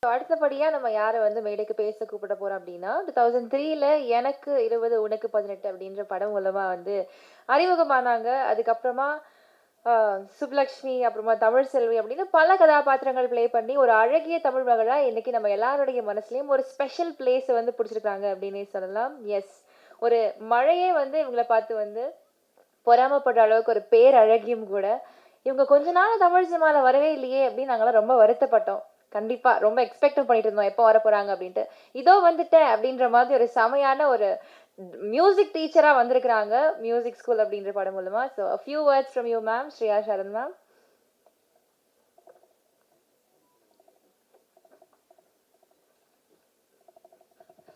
அடுத்தபடியா நம்ம யார வந்து மேடைக்கு பேச கூப்பிட போறோம் அப்டின்னா, 2003ல எனக்கு 20 உனக்கு 18 அப்டின்ற படம் மூலமா வந்து அறிமுகமானாங்க. அதுக்கப்புறமா அ சுப்புலக்ஷ்மி, அப்புறமா தமிழ்செல்வி அப்படின்னு பல கதாபாத்திரங்கள் ப்ளே பண்ணி ஒரு அழகிய தமிழ் மகளா இன்னைக்கு நம்ம எல்லாருடைய மனசுலயும் ஒரு ஸ்பெஷல் பிளேஸ வந்து புடிச்சிருக்காங்க அப்டின்னே சொல்லலாம். எஸ். ஒரு மழையே வந்து இவங்கள பார்த்து வந்து பொறாமப்படுற அளவுக்கு ஒரு பேரழகியும் கூட. இவங்க கொஞ்ச நாளா தமிழ் சினிமால வரவே இல்லையே அப்படின்னு நாங்கலாம் ரொம்ப வருத்தப்பட்டோம். கண்டிப்பா. ரொம்ப எக்ஸ்பெக்டும் பண்ணிட்டு இருந்தோம். எப்போ வரப்போறாங்க அப்படின்ட்டு. இதோ வந்துட்டேன் அப்படின்ற மாதிரி ஒரு செமையான ஒரு மியூசிக் டீச்சரா வந்திருக்கிறாங்க. மியூசிக் ஸ்கூல் அப்படின்ற படம் மூலமா. So a few words from you ma'am. Shreya Saran ma'am.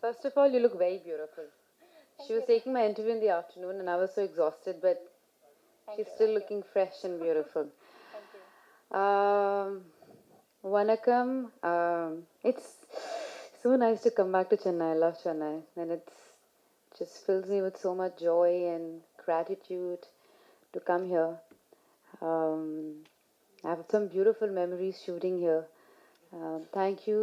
First of all, you look very beautiful. She was taking my interview in the afternoon and I was so exhausted, but she's still looking fresh and beautiful. Um, Vanakkam. It's so nice to come back to Chennai. I love Chennai. And it just fills me with so much joy and gratitude to come here. Um, I have some beautiful memories shooting here. Thank you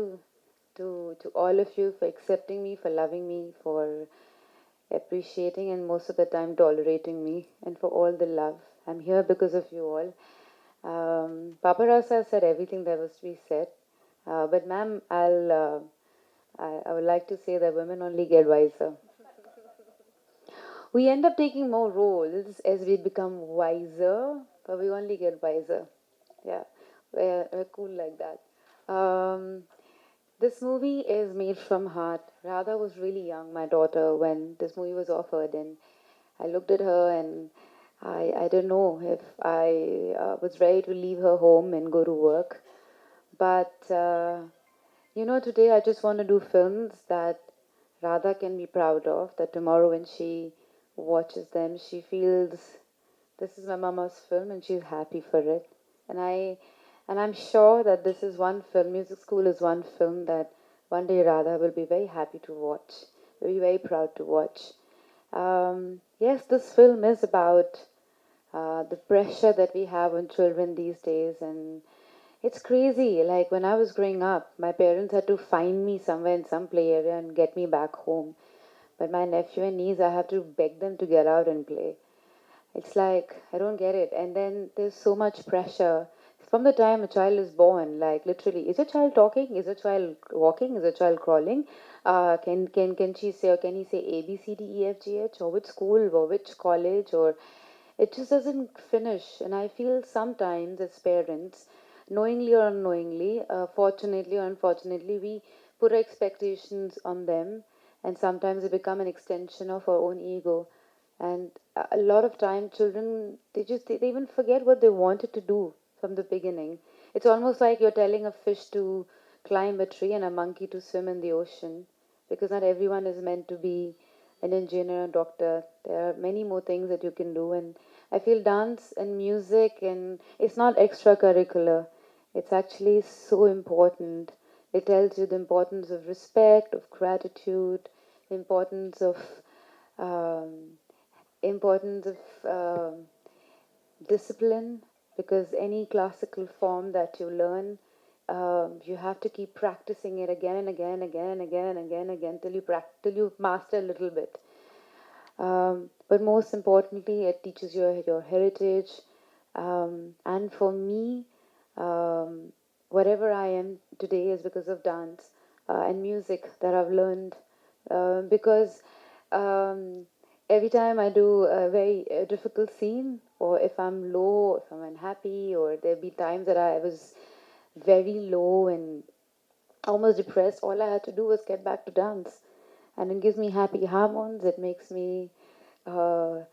to all of you for accepting me, for loving me, for appreciating and most of the time tolerating me, and for all the love. I'm here because of you all. Papa Rasa said everything that was to be said, but ma'am, I would like to say that women only get wiser. We end up taking more roles as we become wiser, but we only get wiser. Yeah, we're cool like that. This movie is made from heart. Radha was really young, my daughter, when this movie was offered, and I looked at her and I don't know if I was ready to leave her home and go to work. But today I just want to do films that Radha can be proud of, that tomorrow when she watches them, she feels this is my mama's film and she's happy for it. And I'm sure that this is one film, Music School is one film that one day Radha will be very happy to watch, will be very proud to watch. Yes, this film is about the pressure that we have on children these days, and it's crazy. Like when I was growing up, my parents had to find me somewhere in some play area and get me back home. But my nephew and niece, I have to beg them to get out and play. It's like, I don't get it. And then there's so much pressure. From the time a child is born, like literally, is a child talking? Is a child walking? Is a child crawling? Can she say, or can he say A, B, C, D, E, F, G, H? Or which school, or which college? Or it just doesn't finish. And I feel sometimes as parents, knowingly or unknowingly, fortunately or unfortunately, we put our expectations on them, and sometimes they become an extension of our own ego. And a lot of time children, they even forget what they wanted to do from the beginning. It's almost like you're telling a fish to climb a tree and a monkey to swim in the ocean, because not everyone is meant to be an engineer, a doctor. There are many more things that you can do. And I feel dance and music, and it's not extracurricular. It's actually so important. It tells you the importance of respect, of gratitude, the um, importance of discipline, because any classical form that you learn, you have to keep practicing it again and again and again and again and again and again till you master a little bit. But most importantly, it teaches your heritage. And for me, whatever I am today is because of dance and music that I've learned. Because um, every time I do a very difficult scene, or if I'm low, if I'm unhappy, or there be times that I was very low and almost depressed, all I had to do was get back to dance. And it gives me happy hormones. It makes me uh,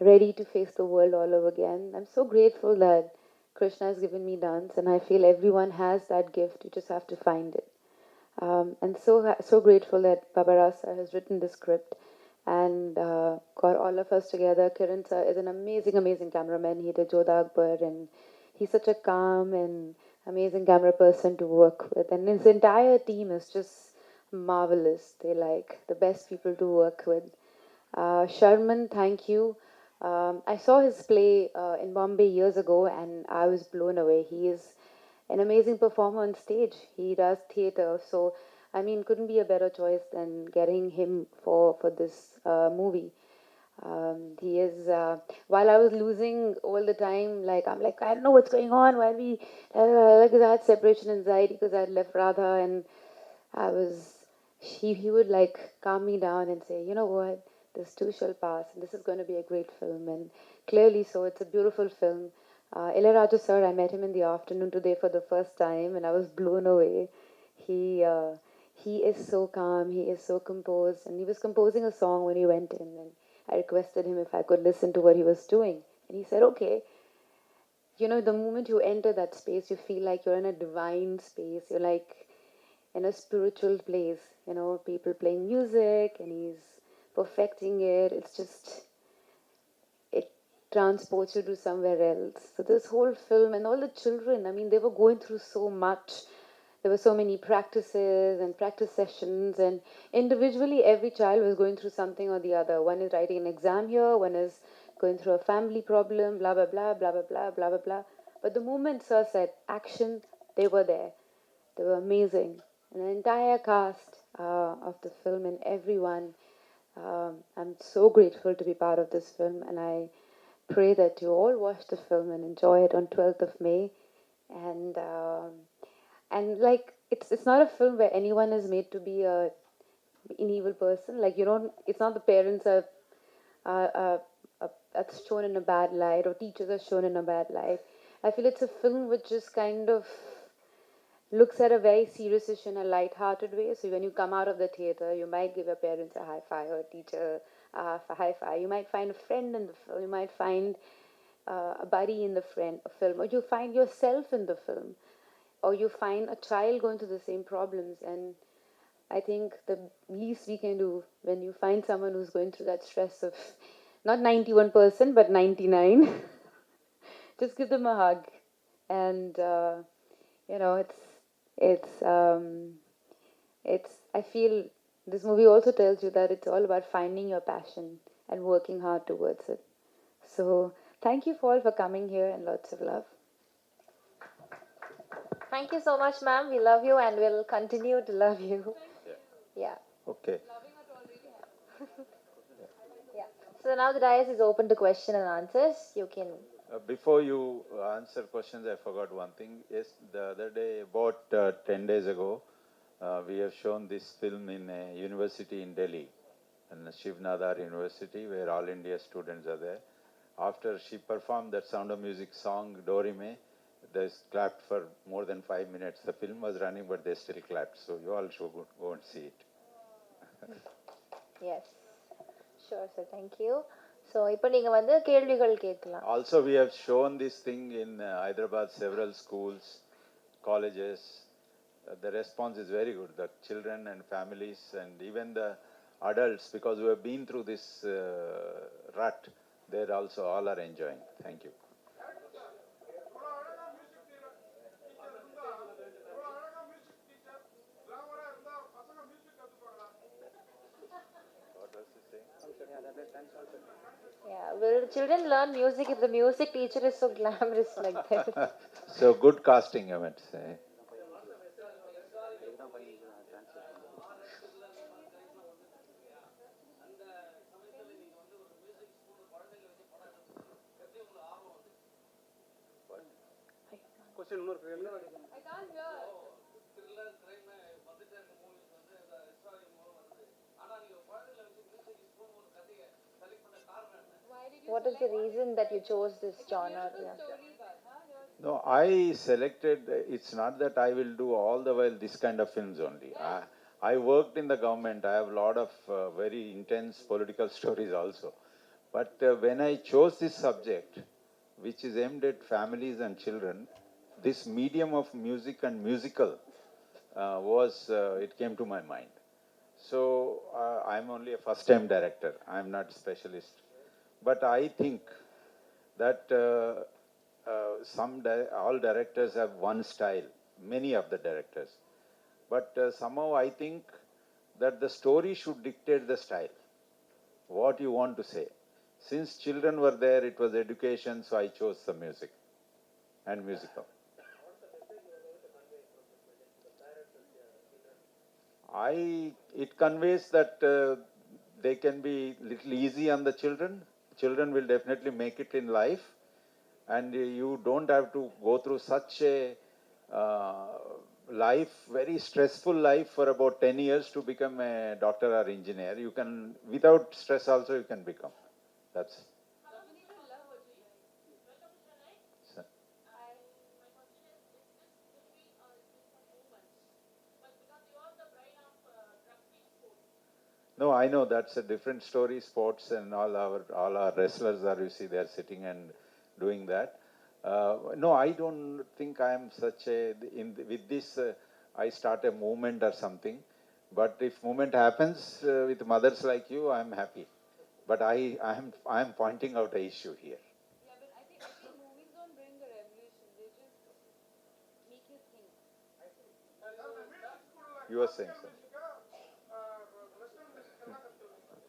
ready to face the world all over again. I'm so grateful that Krishna has given me dance, and I feel everyone has that gift. You just have to find it. And so grateful that Baba Rasa has written the script and got all of us together. Kiran sir is an amazing, amazing cameraman. He did Jodha Akbar, and he's such a calm and amazing camera person to work with. And his entire team is just marvelous. They like the best people to work with. Sharman, thank you. I saw his play in Bombay years ago, and I was blown away. He is an amazing performer on stage. He does theater, so I mean, couldn't be a better choice than getting him for this movie. He is. While I was losing all the time, like I'm like I don't know what's going on. Why we like 'cause I had separation anxiety because I had left Radha, and I was. He would like calm me down and say, you know what, this too shall pass, and this is going to be a great film. And clearly, so it's a beautiful film. Ilayaraja sir, I met him in the afternoon today for the first time, and I was blown away. He uh, he is so calm, he is so composed, and he was composing a song when he went in, and I requested him if I could listen to what he was doing, and he said, okay. You know, the moment you enter that space, you feel like you're in a divine space. You're like in a spiritual place. You know, people playing music, and he's perfecting it. It's just it transports you to somewhere else. So this whole film and all the children, I mean, they were going through so much. There were so many practices and practice sessions, and individually every child was going through something or the other. One is writing an exam here, one is going through a family problem, blah blah blah blah blah blah blah blah blah. But the moment Sir said action, they were there. They were amazing. And the entire cast of the film and everyone, I'm so grateful to be part of this film, and I pray that you all watch the film and enjoy it on 12th of May. And like it's not a film where anyone is made to be an evil person. Like you don't. It's not the parents are shown in a bad light or teachers are shown in a bad light. I feel it's a film which just kind of looks at a very serious issue in a light-hearted way. So when you come out of the theater, you might give your parents a high five or a teacher a high five. You might find a friend in the film. You might find a buddy in the film, or you find yourself in the film, or you find a child going through the same problems. And I think the least we can do when you find someone who's going through that stress of not 91% but 99, just give them a hug. And you know, it's um, it's. I feel this movie also tells you that it's all about finding your passion and working hard towards it. So thank you all for coming here, and lots of love. Thank you so much, ma'am. We love you and we'll continue to love you. Yeah. Okay. Yeah. So now the dais is open to question and answers. You can. Before you answer questions, I forgot one thing. Yes, the other day, about 10 days ago, we have shown this film in a university in Delhi, in Shiv Nadar University, where all India students are there. After she performed that Sound of Music song, Dorime, they clapped for more than 5 minutes. The film was running, but they still clapped. So you all should go and see it. Yes. Sure, sir. Thank you. So இப்போ நீங்க வந்து கேள்விகள் கேட்கலாம். Also, we have shown this thing in Hyderabad, several schools, colleges. The response is very good. The children and families and even the adults, because we have been through this rut, they're also all are enjoying. Thank you. Yeah. Will children learn music if the music teacher is so glamorous like this? So good casting, I might say. What is the reason that you chose this genre? Yeah. No, I selected, it's not that I will do all the while this kind of films only. I worked in the government. I have a lot of very intense political stories also. But when I chose this subject, which is aimed at families and children, this medium of music and musical it came to my mind. So I'm only a first-time director. I'm not specialist. But I think that all directors have one style, many of the directors. But somehow I think that the story should dictate the style, what you want to say. Since children were there, it was education, so I chose the music and musical. it conveys that they can be little easy on the children. Children will definitely make it in life, and you don't have to go through such a uh, life, very stressful life for about 10 years to become a doctor or engineer. You can, without stress also, you can become. That's. So, no, I know that's a different story. Sports and all our wrestlers are, you see, they're sitting and doing that. No, I don't think I am such a with this. I start a movement or something. But if movement happens with mothers like you, I'm happy. But I'm pointing out a issue here. Yeah, but I think movies don't bring a revolution. They just make you think. You were saying so.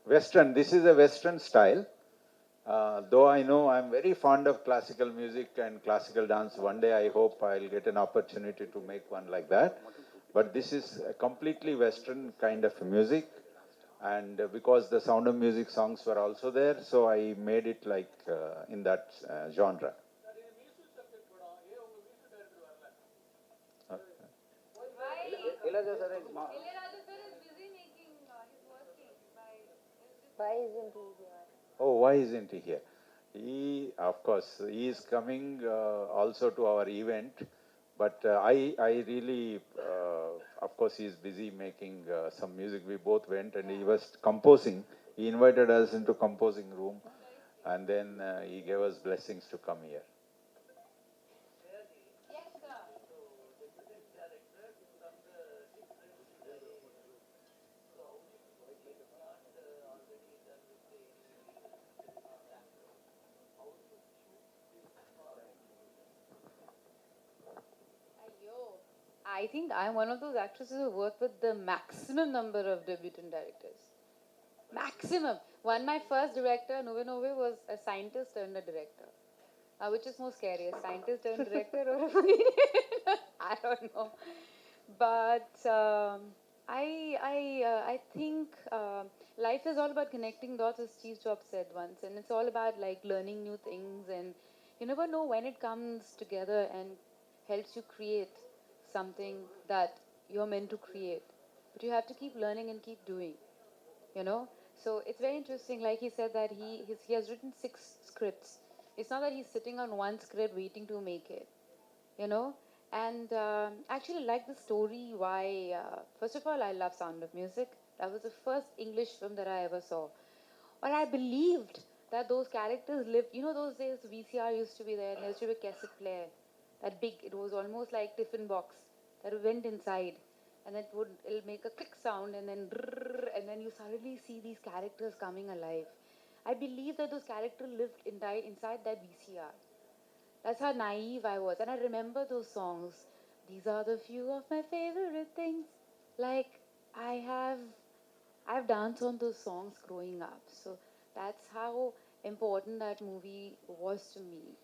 Western. This is a Western style. Though I know I'm very fond of classical music and classical dance. One day I hope I'll get an opportunity to make one like that. But this is a completely Western kind of music. And because the Sound of Music songs were also there, so I made it like in that genre. Why isn't he here? Oh, why isn't he here? Of course, he is coming also to our event, but I really, of course, he is busy making some music. We both went, and he was composing. He invited us into composing room, and then he gave us blessings to come here. I think I'm one of those actresses who work with the maximum number of debutant directors. Maximum. One, my first director, Nove Nove, was a scientist turned a director. Which is more scary, a scientist turned director or a I don't know. But I think life is all about connecting dots, as Steve Jobs said once, and it's all about like learning new things, and you never know when it comes together and helps you create something that you're meant to create. But you have to keep learning and keep doing, you know. So it's very interesting. Like he said that he has written 6 scripts. It's not that he's sitting on one script waiting to make it, you know. And actually like the story why first of all, I love Sound of Music. That was the first English film that I ever saw. Or I believed that those characters lived. You know, those days VCR used to be there, and there used to be a cassette player, that big, it was almost like tiffin box that went inside, and it'll make a click sound, and then and then you suddenly see these characters coming alive. I believe that those characters lived inside that VCR. That's how naive I was. And I remember those songs. These are the few of my favorite things. Like, I have I've danced on those songs growing up. So that's how important that movie was to me.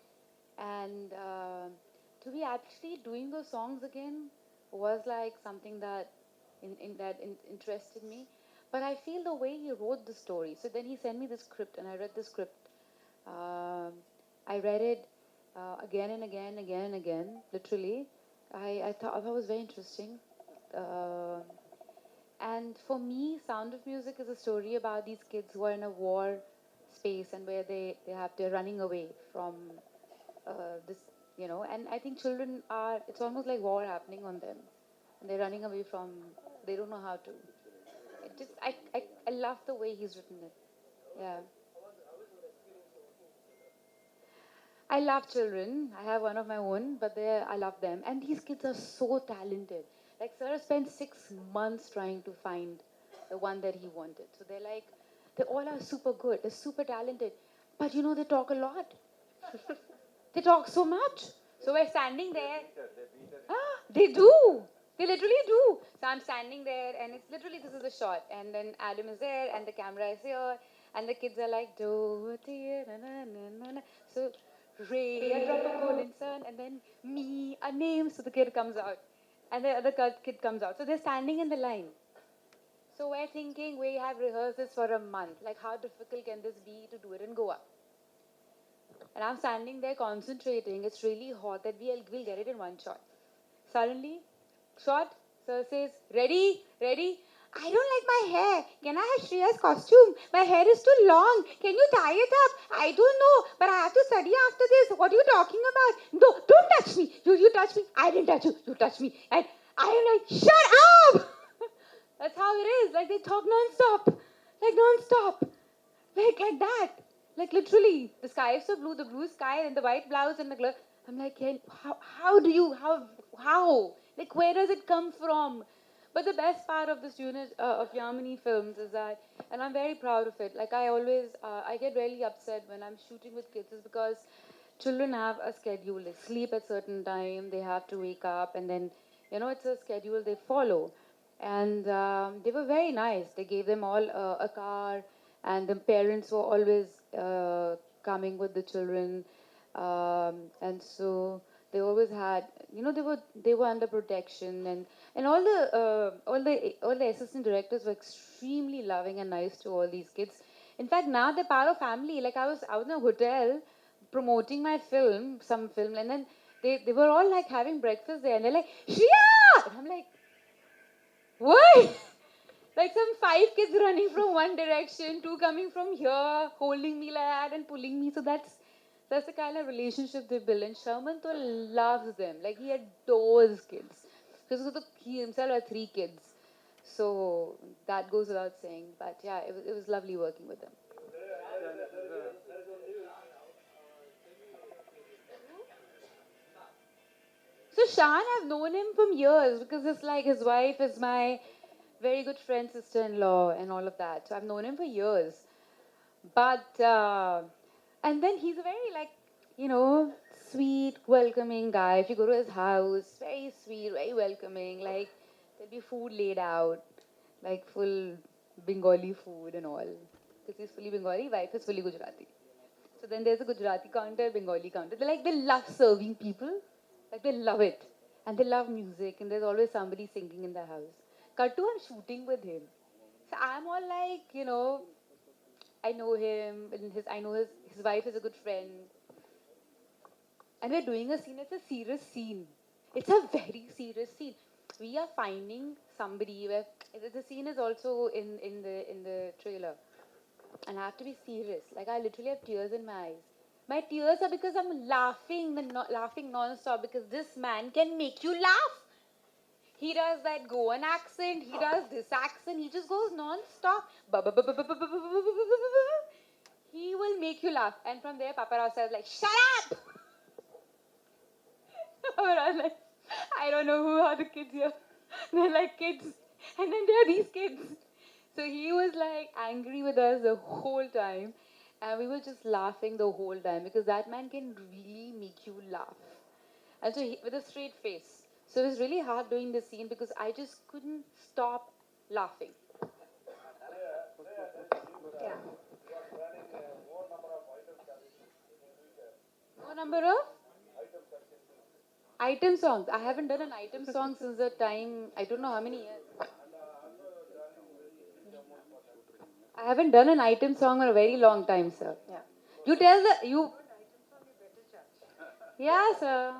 And to be actually doing those songs again was like something that interested me. But I feel the way he wrote the story. So then he sent me the script, and I read the script. Um, I read it again and again, again and again, literally. I thought it was very interesting. Uh, and for me, Sound of Music is a story about these kids who are in a war space, and where they're running away from this, you know. And I think children are, it's almost like war happening on them. And they're running away from, they don't know how to. I love the way he's written it. Yeah. I love children. I have one of my own, but I love them. And these kids are so talented. Like, Sir spent 6 months trying to find the one that he wanted. So they all are super good. They're super talented. But you know, they talk a lot. They talk so much. So we're standing there. Ah, they do. They literally do. So I'm standing there, and it's literally, this is the shot. And then Adam is there, and the camera is here, and the kids are like, do, dear, na, na, na, na, na. So Ray, a drop of golden sun, and then me, a name. So the kid comes out, and the other kid comes out. So they're standing in the line. So we're thinking we have rehearsed this for a month. Like, how difficult can this be to do it in Goa? And I'm standing there concentrating. It's really hot that we'll get it in one shot. Suddenly, shot, sir says, ready, ready. I don't like my hair. Can I have Shriya's costume? My hair is too long. Can you tie it up? I don't know, but I have to study after this. What are you talking about? No, don't touch me. You touch me. I didn't touch you. You touch me. And I am like, shut up! That's how it is. Like, they talk non-stop. Like, non-stop. Like that. Like, literally, the sky is so blue, the blue sky and the white blouse and the glove. I'm like, how do you, how? Like, where does it come from? But the best part of this unit of Yamini films is that, and I'm very proud of it, like, I get really upset when I'm shooting with kids is because children have a schedule. They sleep at certain time, they have to wake up, and then, it's a schedule they follow. And they were very nice. They gave them all a car, and the parents were always coming with the children, and so they always had, they were under protection, and all the assistant directors were extremely loving and nice to all these kids. In fact, now they're part of family. Like, I was in a hotel promoting my film, some film, and then they were all like having breakfast there, and they're like, Shriya! And I'm like, what? Like some 5 kids running from one direction, 2 coming from here, holding me like that and pulling me. So that's the kind of relationship they build. And Sharman to loves them. Like, he adores kids. Because he himself had 3 kids. So that goes without saying. But yeah, it was lovely working with them. So Shan, I've known him from years because it's like his wife is my very good friend, sister-in-law, and all of that. So I've known him for years. But and then he's a very sweet, welcoming guy. If you go to his house, very sweet, very welcoming. Like, there'll be food laid out, like full Bengali food and all. Because he's fully Bengali, wife is fully Gujarati. So then there's a Gujarati counter, Bengali counter. They love serving people. Like, they love it. And they love music, and there's always somebody singing in the house. Kattu, I'm shooting with him. So I'm all like, I know him, and I know his wife is a good friend. And we're doing a scene, it's a serious scene. It's a very serious scene. We are finding somebody where the scene is also in the trailer. And I have to be serious. Like, I literally have tears in my eyes. My tears are because I'm laughing non-stop because this man can make you laugh. He does that Goan accent, he does this accent, he just goes non-stop. He will make you laugh. And from there, paparazzi is like, shut up! I was like, I don't know who are the kids here. They're like kids. And then there are these kids. So he was like angry with us the whole time. And we were just laughing the whole time because that man can really make you laugh. And so with a straight face. So it was really hard doing this scene because I just couldn't stop laughing. Yeah. What number of? Item songs. I haven't done an item song since the time, I don't know how many years. I haven't done an item song in a very long time, sir. Yeah. You tell you. Yeah, sir.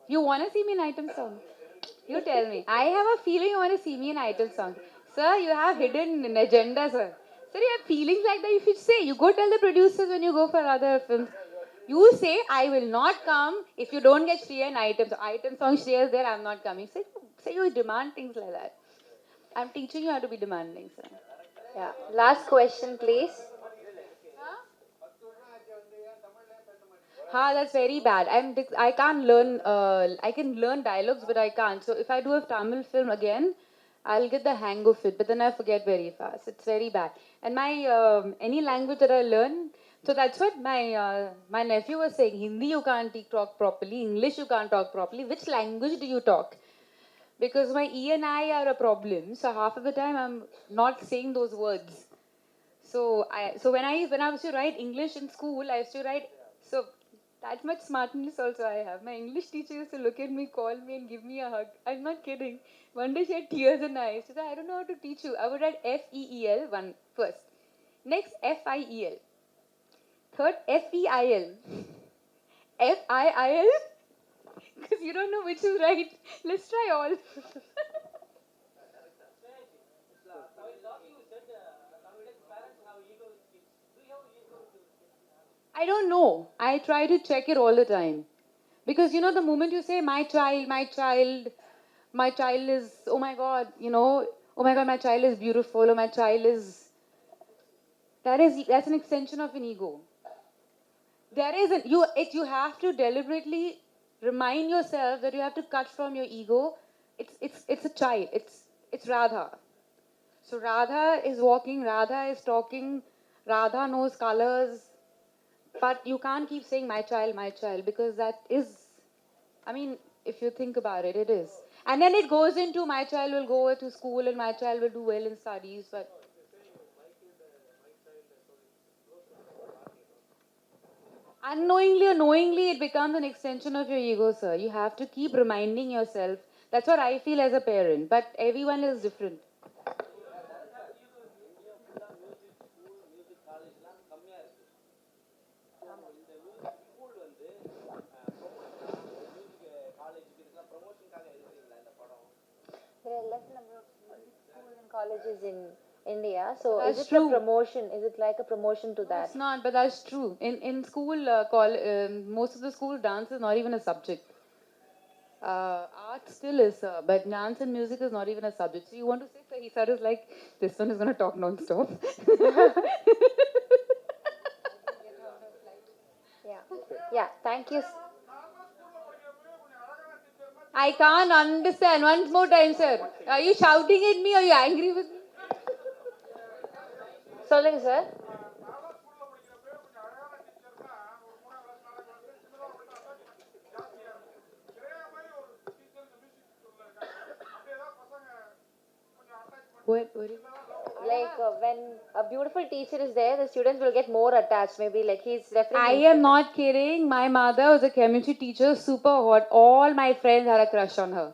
You want to see me in item song? You tell me. I have a feeling you want to see me in item song. Sir, you have hidden an agenda, sir. Sir, you have feelings like that. You should say. You go tell the producers when you go for other films. You say, I will not come if you don't get Shriya in item song. Item song, Shriya is there, I'm not coming. Say you demand things like that. I'm teaching you how to be demanding, sir. Yeah. Last question, please. That's very bad. I can't learn. I can learn dialogues, but I can't. So if I do a Tamil film again, I'll get the hang of it. But then I forget very fast. It's very bad. And my any language that I learn, so that's what my nephew was saying. Hindi you can't talk properly. English you can't talk properly. Which language do you talk? Because my E and I are a problem. So half of the time I'm not saying those words. So when I used to write English in school, I used to write That much smartness also I have. My English teacher used to look at me, call me, and give me a hug. I'm not kidding. One day she had tears in her eyes. She said, I don't know how to teach you. I would write F-E-E-L one first. Next, F-I-E-L. Third, F-E-I-L. F-I-I-L? Because you don't know which is right. Let's try all. I don't know. I try to check it all the time. Because the moment you say my child is, oh my god, oh my god, my child is beautiful, or my child is, that's an extension of an ego. There isn't, you have to deliberately remind yourself that you have to cut from your ego. It's a child. It's Radha. So Radha is walking, Radha is talking, Radha knows colors, but you can't keep saying my child, because that is, I mean, if you think about it, it is. And then it goes into my child will go to school and my child will do well in studies, but unknowingly or knowingly, it becomes an extension of your ego, sir. You have to keep reminding yourself. That's what I feel as a parent, but everyone is different. There are less number of schools and colleges in India. So That's is it true. a promotion? Is it like a promotion to that? It's not, but that's true. In school, most of the school, dance is not even a subject. Art still is, but dance and music is not even a subject. So you want to say, so he said, is like, this one is going to talk non-stop. Yeah. Yeah. Thank you. I can't understand. Once more time, sir. Are you shouting at me or are you angry with me? சொல்லுங்க sir. What? Like when a beautiful teacher is there, the students will get more attached. Maybe like he's referring. I am not kidding. My mother was a chemistry teacher, super hot. All my friends had a crush on her.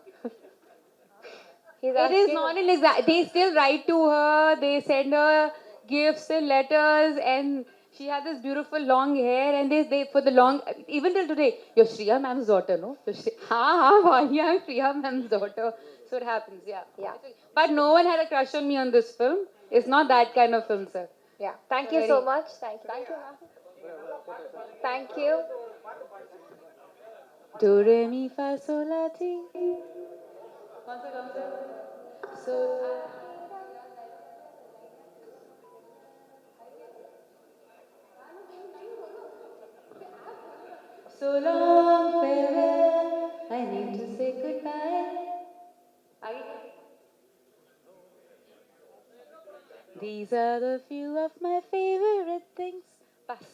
He's It is asking. not an exact. They still write to her. They send her gifts and letters, and she had this beautiful long hair. And they for the long, even till today, you're Shriya ma'am's daughter, no? Yeah, I'm Shriya ma'am's daughter. So it happens, yeah. Yeah. But no one had a crush on me on this film. It's not that kind of film, sir. Yeah. Thank you so much. Thank you. Thank you, ma'am. Thank you. Do re mi fa sol la ti. So. So long, farewell, I need to say goodbye. These are the few of my favorite things. Pass.